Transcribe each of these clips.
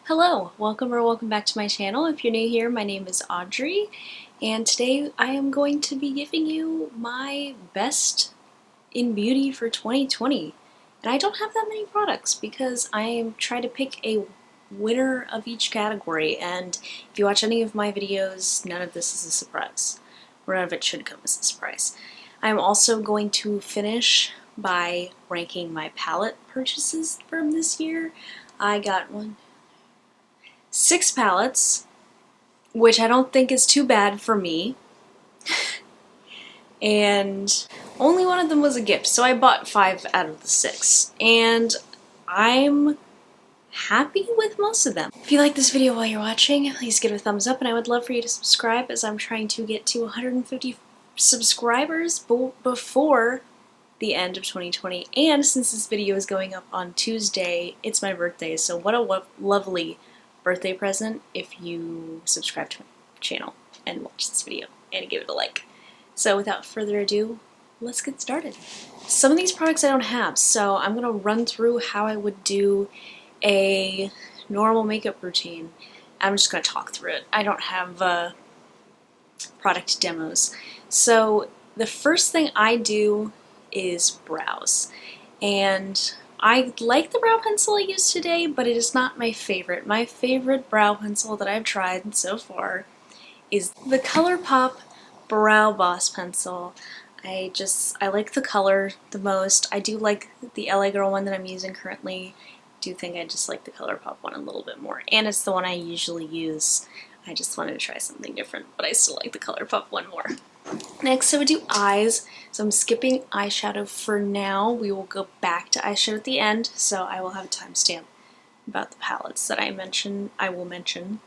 Hello, welcome back to my channel. If you're new here, my name is Audrey, and today I am going to be giving you my best in beauty for 2020. And I don't have that many products because I am trying to pick a winner of each category, and if you watch any of my videos, none of this is a surprise. Or none of it should come as a surprise. I'm also going to finish by ranking my palette purchases from this year. I got 6 palettes, which I don't think is too bad for me, and only one of them was a gift, so I bought 5 out of the 6, and I'm happy with most of them. If you like this video while you're watching, please give it a thumbs up, and I would love for you to subscribe as I'm trying to get to 150 subscribers before the end of 2020, and since this video is going up on Tuesday, it's my birthday, so what a lovely birthday present if you subscribe to my channel and watch this video and give it a like. So without further ado, let's get started. Some of these products I don't have, so I'm gonna run through how I would do a normal makeup routine. I'm just gonna talk through it. I don't have product demos. So the first thing I do is brows, and I like the brow pencil I used today, but it is not my favorite. My favorite brow pencil that I've tried so far is the Colourpop Brow Boss Pencil. I like the color the most. I do like the LA Girl one that I'm using currently. I do think I just like the Colourpop one a little bit more, and it's the one I usually use. I just wanted to try something different, but I still like the Colourpop one more. Next I would do eyes, so I'm skipping eyeshadow for now. We will go back to eyeshadow at the end, so I will have a timestamp about the palettes that I will mention.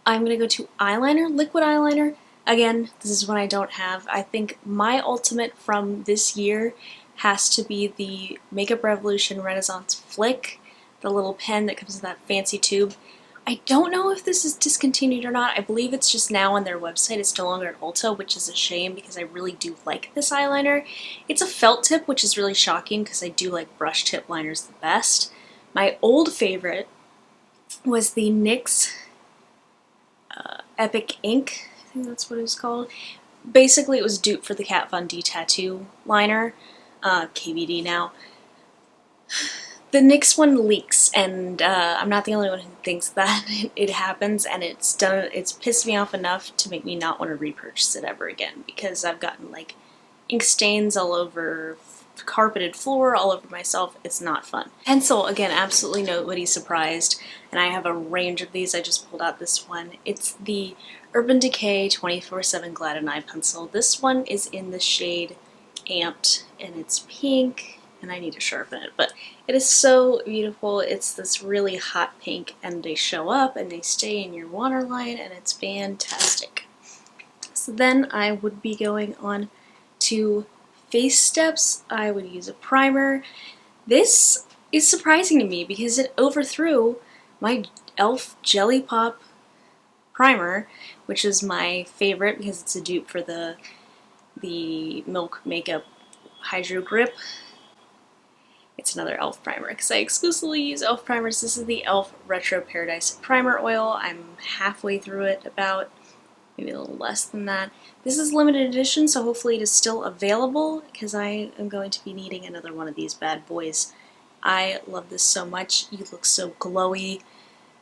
I'm going to go to eyeliner, liquid eyeliner. Again, this is one I don't have. I think my ultimate from this year has to be the Makeup Revolution Renaissance Flick, the little pen that comes in that fancy tube. I don't know if this is discontinued or not. I believe it's just now on their website. It's no longer at Ulta, which is a shame because I really do like this eyeliner. It's a felt tip, which is really shocking because I do like brush tip liners the best. My old favorite was the NYX Epic Ink. I think that's what it was called. Basically, it was dupe for the Kat Von D tattoo liner. KVD now. The NYX one leaks, and I'm not the only one who thinks that it happens, and it's pissed me off enough to make me not want to repurchase it ever again, because I've gotten like ink stains all over the carpeted floor, all over myself. It's not fun. Pencil, again, absolutely nobody's surprised, and I have a range of these. I just pulled out this one. It's the Urban Decay 24/7 Glad & Eye pencil. This one is in the shade Amped, and it's pink, and I need to sharpen it, but it is so beautiful. It's this really hot pink, and they show up and they stay in your waterline, and it's fantastic. So then I would be going on to face steps. I would use a primer. This is surprising to me because it overthrew my e.l.f. Jelly Pop primer, which is my favorite because it's a dupe for the Milk Makeup Hydro Grip. It's another e.l.f. primer because I exclusively use e.l.f. primers. This is the e.l.f. Retro Paradise Primer Oil. I'm halfway through it, about maybe a little less than that. This is limited edition, so hopefully it is still available because I am going to be needing another one of these bad boys. I love this so much. You look so glowy.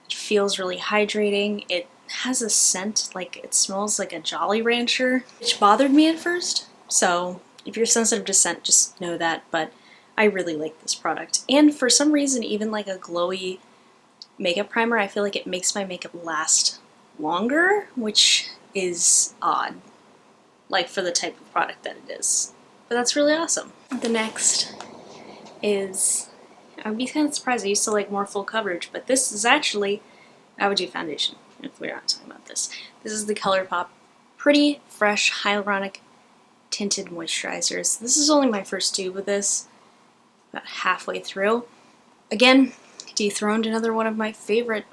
It feels really hydrating. It has a scent, like it smells like a Jolly Rancher, which bothered me at first. So if you're sensitive to scent, just know that, but I really like this product. And for some reason, even like a glowy makeup primer, I feel like it makes my makeup last longer, which is odd, like for the type of product that it is. But that's really awesome. The next is, I would be kind of surprised, I used to like more full coverage, but this is actually, I would do foundation if we're not talking about this. This is the Colourpop Pretty Fresh Hyaluronic Tinted Moisturizers. This is only my first tube of this. About halfway through. Again, dethroned another one of my favorite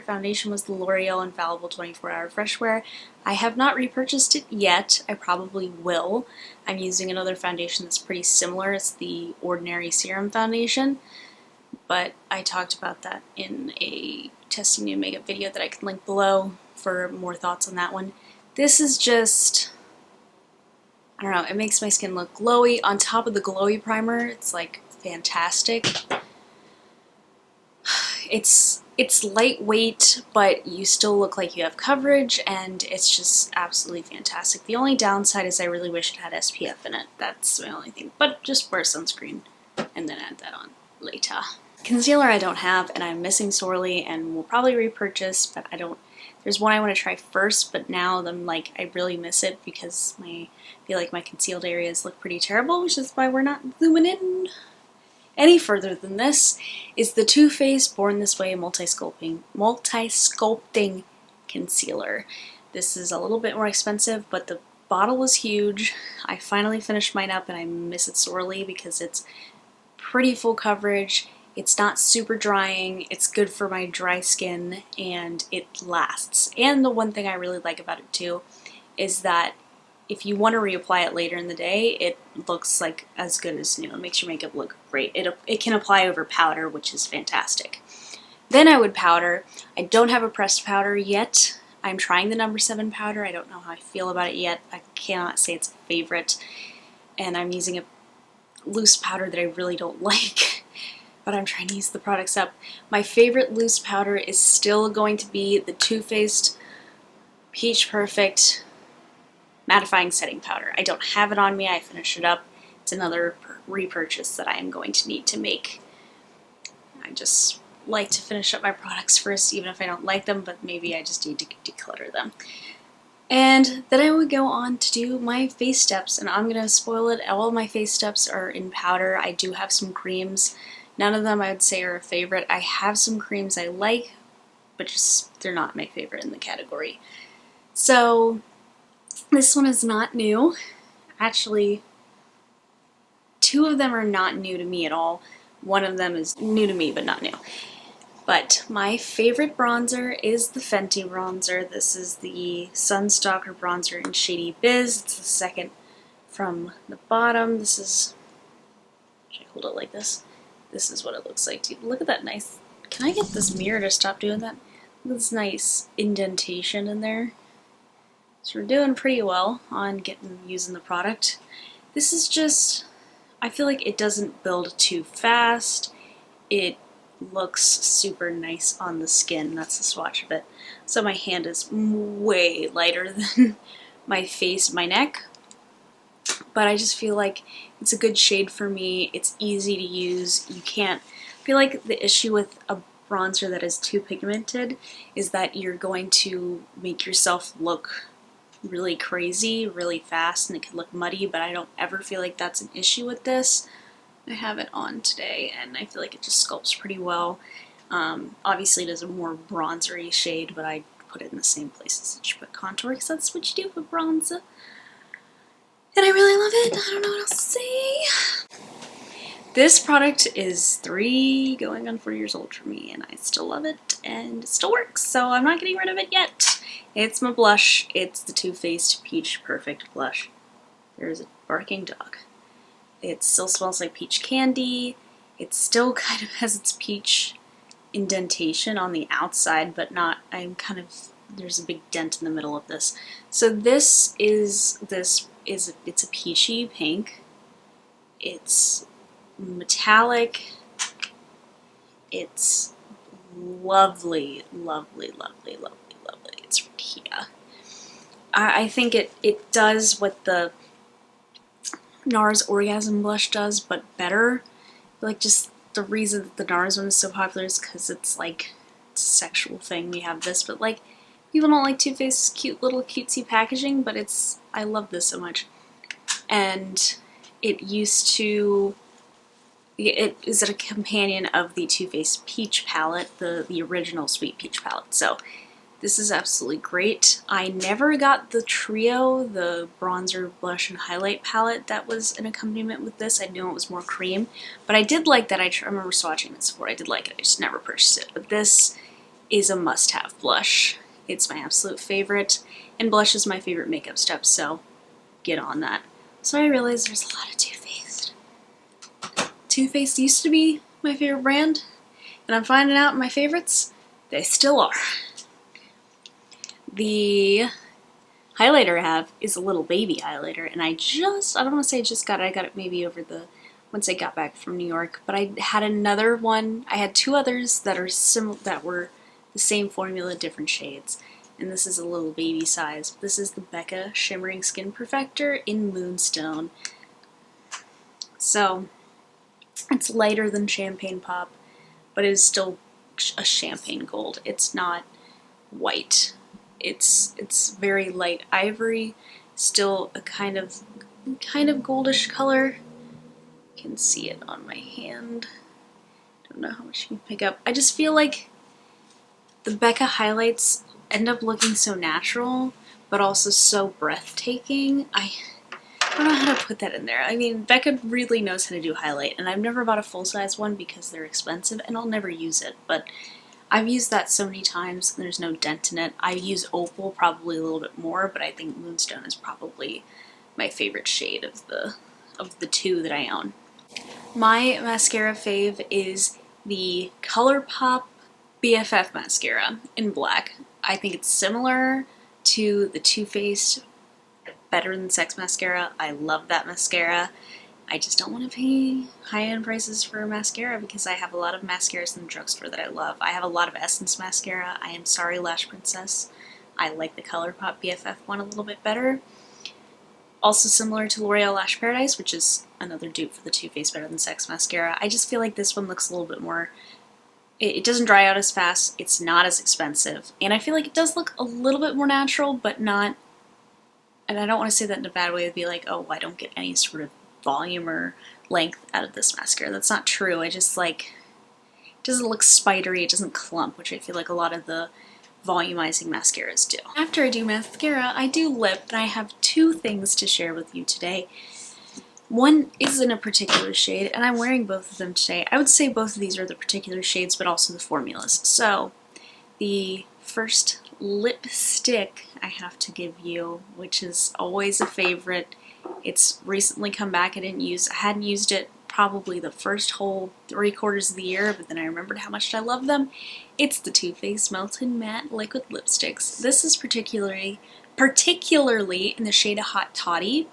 foundation was the L'Oreal Infallible 24-Hour Fresh Wear. I have not repurchased it yet. I probably will. I'm using another foundation that's pretty similar. It's the Ordinary Serum Foundation. but I talked about that in a testing new makeup video that I can link below for more thoughts on that one. This is just, I don't know, it makes my skin look glowy. On top of the glowy primer, it's like fantastic. It's lightweight, but you still look like you have coverage, and it's just absolutely fantastic. The only downside is I really wish it had SPF in it. That's the only thing. But just wear sunscreen and then add that on later. Concealer I don't have, and I'm missing sorely, and will probably repurchase, but I don't. There's one I want to try first, but now I'm like, I really miss it because I feel like my concealed areas look pretty terrible, which is why we're not zooming in any further than this, is the Too Faced Born This Way Multi-Sculpting Concealer. This is a little bit more expensive, but the bottle is huge. I finally finished mine up, and I miss it sorely because it's pretty full coverage. It's not super drying, it's good for my dry skin, and it lasts. And the one thing I really like about it too is that if you want to reapply it later in the day, it looks like as good as new. It makes your makeup look great. It can apply over powder, which is fantastic. Then I would powder. I don't have a pressed powder yet. I'm trying the No. 7 powder. I don't know how I feel about it yet. I cannot say it's a favorite. And I'm using a loose powder that I really don't like, but I'm trying to use the products up. My favorite loose powder is still going to be the Too Faced Peach Perfect Mattifying Setting Powder. I don't have it on me. I finished it up. It's another repurchase that I am going to need to make. I just like to finish up my products first, even if I don't like them, but maybe I just need to declutter them. And then I would go on to do my face steps, and I'm going to spoil it. All of my face steps are in powder. I do have some creams. None of them I would say are a favorite. I have some creams I like, but just they're not my favorite in the category. So this one is not new. Actually, 2 of them are not new to me at all. One of them is new to me, but not new. But my favorite bronzer is the Fenty bronzer. This is the Stalk'r bronzer in Shady Biz. It's the second from the bottom. This is, should I hold it like this? This is what it looks like. Dude, look at that nice, can I get this mirror to stop doing that? This nice indentation in there. So we're doing pretty well on using the product. This is just, I feel like it doesn't build too fast. It looks super nice on the skin. That's the swatch of it. So my hand is way lighter than my face, my neck. But I just feel like it's a good shade for me. It's easy to use. You can't, I feel like the issue with a bronzer that is too pigmented is that you're going to make yourself look really crazy, really fast, and it can look muddy, but I don't ever feel like that's an issue with this. I have it on today, and I feel like it just sculpts pretty well. Obviously it is a more bronzery shade, but I put it in the same places that you put contour, because that's what you do with bronzer. And I really love it. I don't know what else to say. This product is 3 going on 4 years old for me, and I still love it, and it still works, so I'm not getting rid of it yet. It's my blush. It's the Too Faced Peach Perfect blush. There's a barking dog. It still smells like peach candy. It still kind of has its peach indentation on the outside, but not, there's a big dent in the middle of this. So it's a peachy pink. It's metallic. It's lovely, lovely, lovely, lovely, lovely. It's right here. I think it does what the NARS Orgasm Blush does, but better. Like, just the reason that the NARS one is so popular is because it's like, it's a sexual thing. We have this, but like, people don't like Too Faced's cute little cutesy packaging, but I love this so much. And it is a companion of the Too Faced Peach palette, the original Sweet Peach palette. So this is absolutely great. I never got the trio, the bronzer, blush, and highlight palette that was an accompaniment with this. I knew it was more cream, but I did like that. I remember swatching this before. I did like it. I just never purchased it. But this is a must-have blush. It's my absolute favorite, and blush is my favorite makeup step, so get on that. So I realized there's a lot of Too Faced. Too Faced used to be my favorite brand. And I'm finding out my favorites, they still are. The highlighter I have is a little baby highlighter, and I don't want to say I got it maybe over once I got back from New York, but I had another one, I had two others that were the same formula, different shades. And this is a little baby size. This is the Becca Shimmering Skin Perfector in Moonstone. So, it's lighter than Champagne Pop, but it is still a champagne gold. It's not white. It's very light ivory, still a kind of goldish color. You can see it on my hand. Don't know how much you can pick up. I just feel like the Becca highlights end up looking so natural, but also so breathtaking. I don't know how to put that in there. I mean, Becca really knows how to do highlight, and I've never bought a full-size one because they're expensive, and I'll never use it, but I've used that so many times, and there's no dent in it. I use Opal probably a little bit more, but I think Moonstone is probably my favorite shade of the two that I own. My mascara fave is the Colourpop BFF Mascara in black. I think it's similar to the Too Faced Better Than Sex mascara. I love that mascara. I just don't want to pay high-end prices for mascara because I have a lot of mascaras in the drugstore that I love. I have a lot of Essence mascara. I am sorry, Lash Princess. I like the Colourpop BFF one a little bit better. Also similar to L'Oreal Lash Paradise, which is another dupe for the Too Faced Better Than Sex mascara. I just feel like this one looks a little bit more... It doesn't dry out as fast, it's not as expensive, and I feel like it does look a little bit more natural, but not... And I don't want to say that in a bad way, it'd be like, oh, I don't get any sort of volume or length out of this mascara. That's not true. I just like, it doesn't look spidery, it doesn't clump, which I feel like a lot of the volumizing mascaras do. After I do mascara, I do lip, and I have two things to share with you today. One is in a particular shade, and I'm wearing both of them today. I would say both of these are the particular shades, but also the formulas. So, the first lipstick I have to give you, which is always a favorite. It's recently come back. I hadn't used it probably the first whole 3/4 of the year, but then I remembered how much I love them. It's the Too Faced Melted Matte Liquid Lipsticks. This is particularly in the shade of Hot Toddy.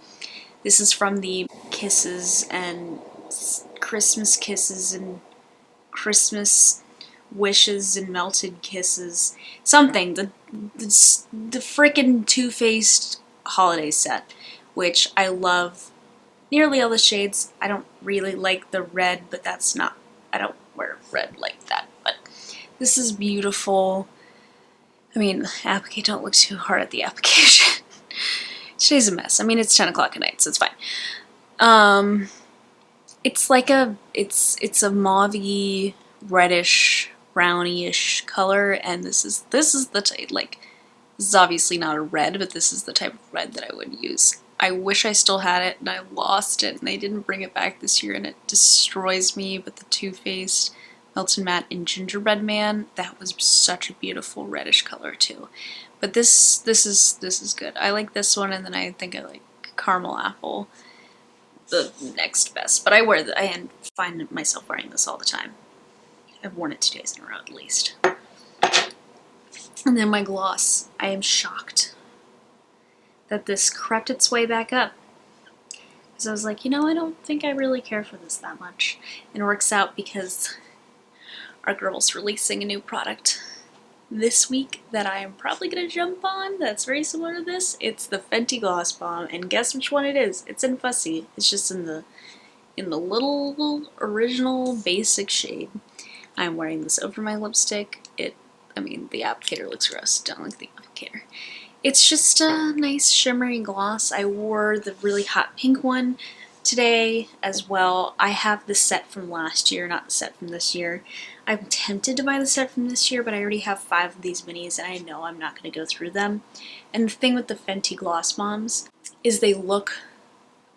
This is from the Kisses and Christmas Kisses and Christmas Wishes and Melted Kisses. Something. The frickin' Too Faced holiday set, which I love nearly all the shades. I don't really like the red, but that's not, I don't wear red like that, but this is beautiful. I mean, don't look too hard at the application. Today's a mess. I mean, it's 10 o'clock at night, so it's fine. It's like it's a mauvey, reddish, brownie-ish color, and this is the type, like, this is obviously not a red, but this is the type of red that I would use. I wish I still had it, and I lost it, and they didn't bring it back this year, and it destroys me, but the Too Faced Melted Matte in Gingerbread Man, that was such a beautiful reddish color too. But this is good. I like this one, and then I think I like Caramel Apple the next best. But I find myself wearing this all the time. I've worn it 2 days in a row at least. And then my gloss. I am shocked that this crept its way back up. Because I was like, you know, I don't think I really care for this that much. And it works out because our girl's releasing a new product this week that I am probably going to jump on that's very similar to this. It's the Fenty Gloss Bomb, and guess which one it is? It's in Fussy. It's just in the little original basic shade. I'm wearing this over my lipstick. I mean, the applicator looks gross. Don't like the applicator. It's just a nice shimmery gloss. I wore the really hot pink one today as well. I have the set from last year, not the set from this year. I'm tempted to buy the set from this year, but I already have 5 of these minis, and I know I'm not going to go through them. And the thing with the Fenty Gloss Bombs is they look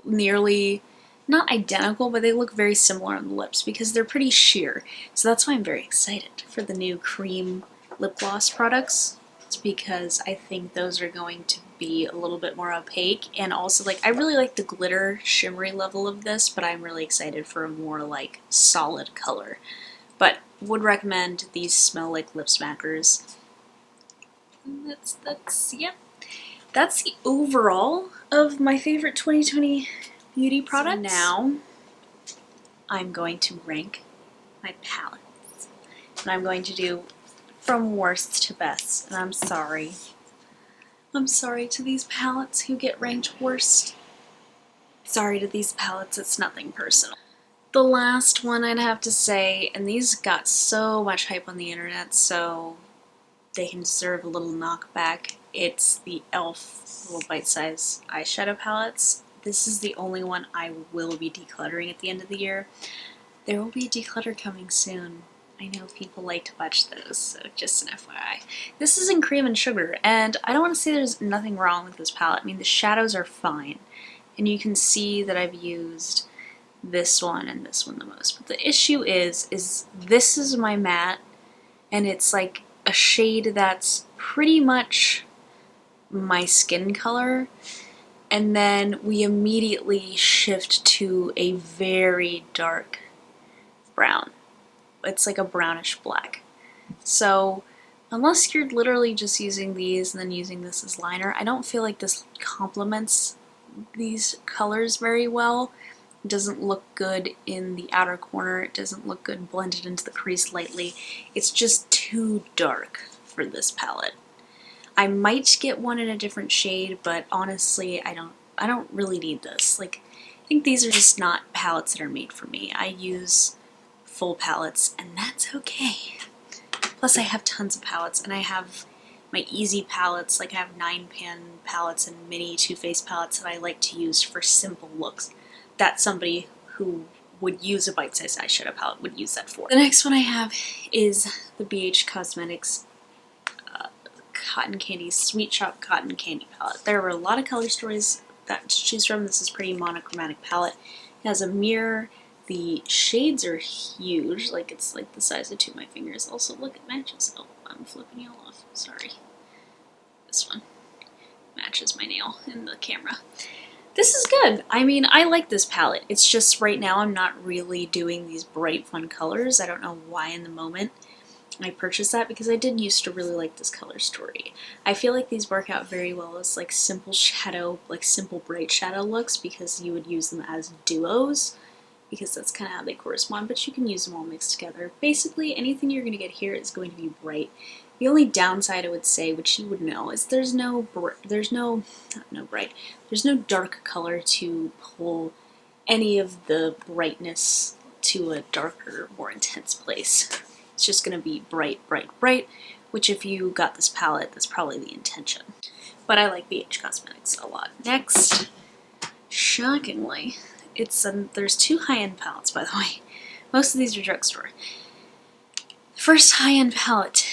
nearly, not identical, but they look very similar on the lips because they're pretty sheer. So that's why I'm very excited for the new cream lip gloss products. It's because I think those are going to be a little bit more opaque, and also, like, I really like the glitter shimmery level of this, but I'm really excited for a more, like, solid color but would recommend. These smell like lip smackers. And yeah. That's the overall of my favorite 2020 beauty products. So now I'm going to rank my palettes. And I'm going to do from worst to best. And I'm sorry. I'm sorry to these palettes who get ranked worst. Sorry to these palettes, it's nothing personal. The last one I'd have to say, and these got so much hype on the internet, so they can deserve a little knockback. It's the e.l.f. little bite-size eyeshadow palettes. This is the only one I will be decluttering at the end of the year. There will be a declutter coming soon. I know people like to watch those, so just an FYI. This is in Cream and Sugar, and I don't want to say there's nothing wrong with this palette. I mean, the shadows are fine, and you can see that I've used this one and this one the most. But the issue is this is my matte, and it's like a shade that's pretty much my skin color, and then we immediately shift to a very dark brown. It's like a brownish black. So unless you're literally just using these and then using this as liner, I don't feel like this complements these colors very well. It doesn't look good in the outer corner. It doesn't look good blended into the crease lightly. It's just too dark for this palette. I might get one in a different shade, but honestly, I don't really need this. Like, I think these are just not palettes that are made for me. I use full palettes, and that's okay. Plus, I have tons of palettes, and I have my easy palettes, like I have 9-pan palettes and mini Too Faced palettes that I like to use for simple looks. That's somebody who would use a bite-sized eyeshadow palette would use that for. The next one I have is the BH Cosmetics Cotton Candy Sweet Shop Cotton Candy palette. There were a lot of color stories that to choose from. This is a pretty monochromatic palette. It has a mirror. The shades are huge, like it's like the size of two of my fingers. Also, look, it matches. Oh, I'm flipping you all off. Sorry. This one matches my nail in the camera. This is good. I mean, I like this palette. It's just right now I'm not really doing these bright, fun colors. I don't know why in the moment I purchased that, because I did used to really like this color story. I feel like these work out very well as like simple shadow, like simple bright shadow looks, because you would use them as duos, because that's kind of how they correspond, but you can use them all mixed together. Basically, anything you're going to get here is going to be bright. The only downside I would say, which you would know, is there's no dark color to pull any of the brightness to a darker, more intense place. It's just going to be bright, bright, bright, which if you got this palette, that's probably the intention. But I like BH Cosmetics a lot. Next, shockingly, there's two high-end palettes, by the way. Most of these are drugstore. The first high-end palette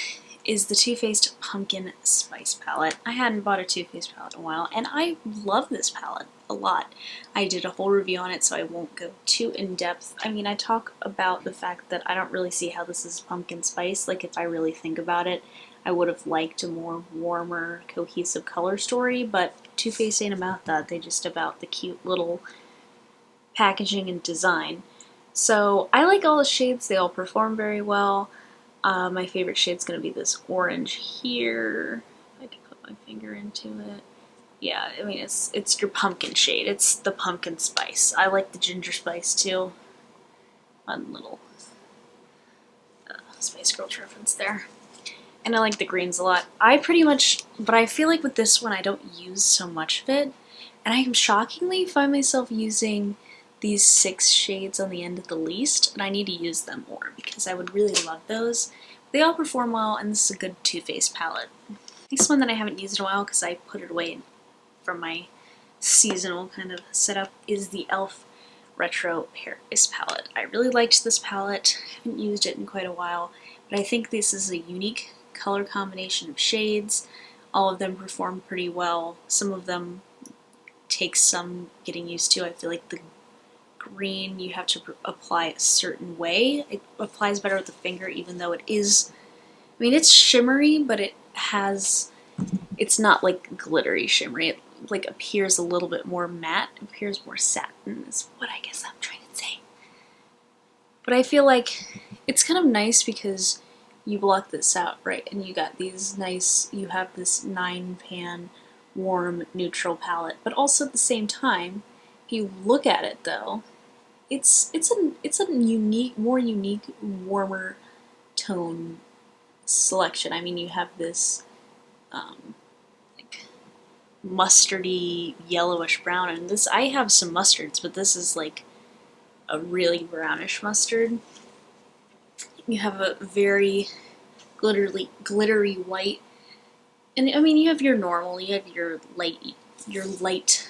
is the Too Faced Pumpkin Spice palette. I hadn't bought a Too Faced palette in a while, and I love this palette a lot. I did a whole review on it, so I won't go too in-depth. I mean, I talk about the fact that I don't really see how this is pumpkin spice. Like, if I really think about it, I would have liked a more warmer, cohesive color story, but Too Faced ain't about that. They're just about the cute little packaging and design. So I like all the shades. They all perform very well. My favorite shade's going to be this orange here. If I can put my finger into it. Yeah, I mean, it's your pumpkin shade. It's the pumpkin spice. I like the ginger spice too. Fun little Spice Girls reference there. And I like the greens a lot. But I feel like with this one I don't use so much of it. And I shockingly find myself using these 6 shades on the end of the least, and I need to use them more because I would really love those. They all perform well, and this is a good Too Faced palette. Next one that I haven't used in a while because I put it away from my seasonal kind of setup is the e.l.f. Retro Paris palette. I really liked this palette. I haven't used it in quite a while, but I think this is a unique color combination of shades. All of them perform pretty well. Some of them take some getting used to. I feel like the green you have to apply a certain way. It applies better with the finger, even though it is, I mean, it's shimmery, but it's not like glittery shimmery. It like appears a little bit more matte, it appears more satin is what I guess I'm trying to say. But I feel like it's kind of nice because you block this out, right? And you got these nice, you have this 9-pan warm neutral palette, but also at the same time, if you look at it though, it's a unique, more unique, warmer tone selection. I mean, you have this like mustardy, yellowish brown, and this, I have some mustards, but this is like a really brownish mustard. You have a very glittery white, and I mean, you have your normal, you have your light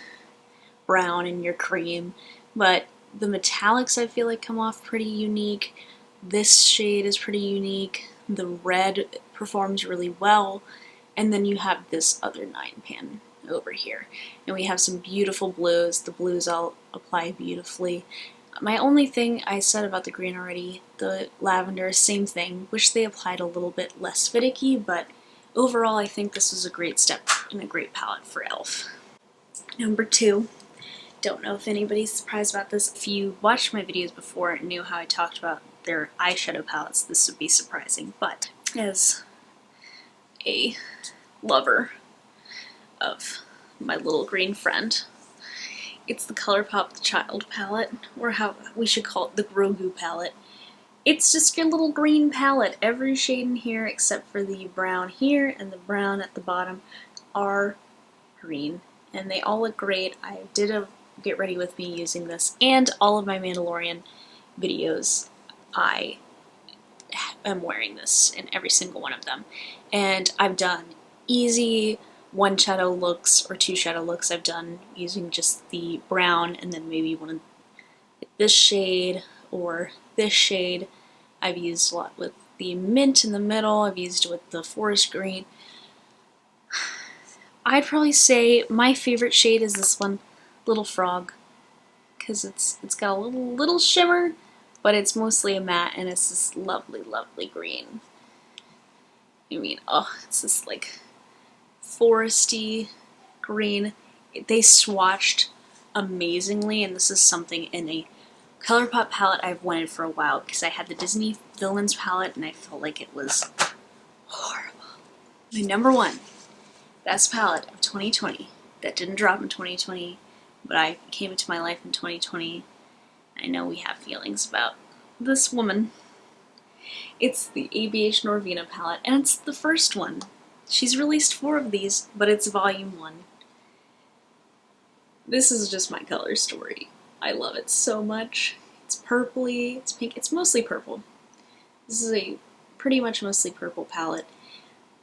brown and your cream, but the metallics I feel like come off pretty unique. This shade is pretty unique. The red performs really well, and then you have this other 9-pan over here. And we have some beautiful blues. The blues all apply beautifully. My only thing I said about the green already, the lavender, same thing. Wish they applied a little bit less finicky, but overall I think this was a great step and a great palette for e.l.f. Number 2. Don't know if anybody's surprised about this. If you watched my videos before and knew how I talked about their eyeshadow palettes, this would be surprising, but as a lover of my little green friend, it's the Colourpop The Child palette, or how we should call it the Grogu palette. It's just your little green palette. Every shade in here except for the brown here and the brown at the bottom are green, and they all look great. I did a get ready with me using this, and all of my Mandalorian videos I am wearing this in every single one of them. And I've done easy 1 shadow looks or 2 shadow looks. I've done using just the brown and then maybe one of this shade or this shade. I've used a lot with the mint in the middle. I've used it with the forest green. I'd probably say my favorite shade is this one, Little Frog, because it's got a little shimmer, but it's mostly a matte, and it's this lovely, lovely green. I mean, oh, it's this like foresty green. They swatched amazingly, and this is something in a Colourpop palette I've wanted for a while, because I had the Disney Villains palette and I felt like it was horrible. My number 1 best palette of 2020 that didn't drop in 2020, but I came into my life in 2020. I know we have feelings about this woman. It's the ABH Norvina palette, and it's the first one. She's released 4 of these, but it's volume 1. This is just my color story. I love it so much. It's purpley, it's pink, it's mostly purple. This is a pretty much mostly purple palette.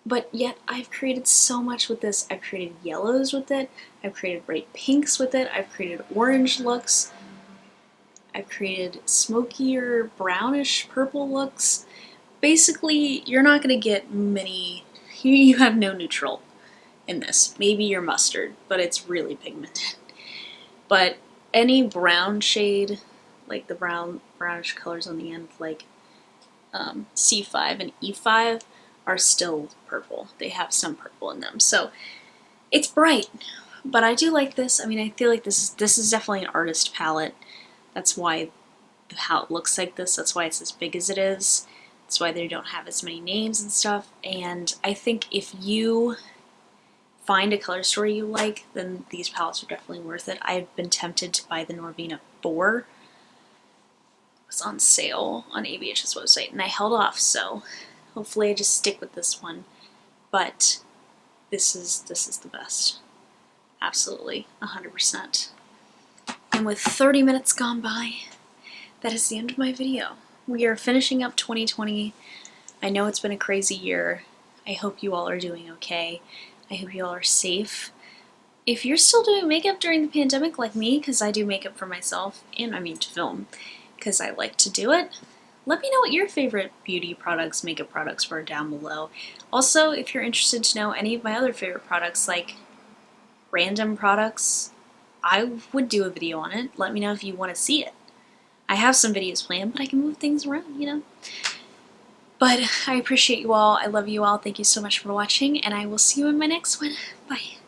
But yet I've created so much with this. I've created yellows with it, I've created bright pinks with it, I've created orange looks, I've created smokier brownish purple looks. Basically, you're not going to get many, you have no neutral in this. Maybe your mustard, but it's really pigmented. But any brown shade, like the brownish colors on the end, like C5 and E5, are still purple. They have some purple in them. So it's bright, but I do like this. I mean, I feel like this is definitely an artist palette. That's why the palette looks like this. That's why it's as big as it is. That's why they don't have as many names and stuff. And I think if you find a color story you like, then these palettes are definitely worth it. I've been tempted to buy the Norvina 4. It was on sale on ABH's website, and I held off, so hopefully I just stick with this one. But this is the best. Absolutely, 100%. And with 30 minutes gone by, that is the end of my video. We are finishing up 2020. I know it's been a crazy year. I hope you all are doing okay. I hope you all are safe. If you're still doing makeup during the pandemic like me, because I do makeup for myself, and I mean to film, because I like to do it, let me know what your favorite beauty products, makeup products were down below. Also, if you're interested to know any of my other favorite products, like random products, I would do a video on it. Let me know if you want to see it. I have some videos planned, but I can move things around, you know. But I appreciate you all. I love you all. Thank you so much for watching, and I will see you in my next one. Bye.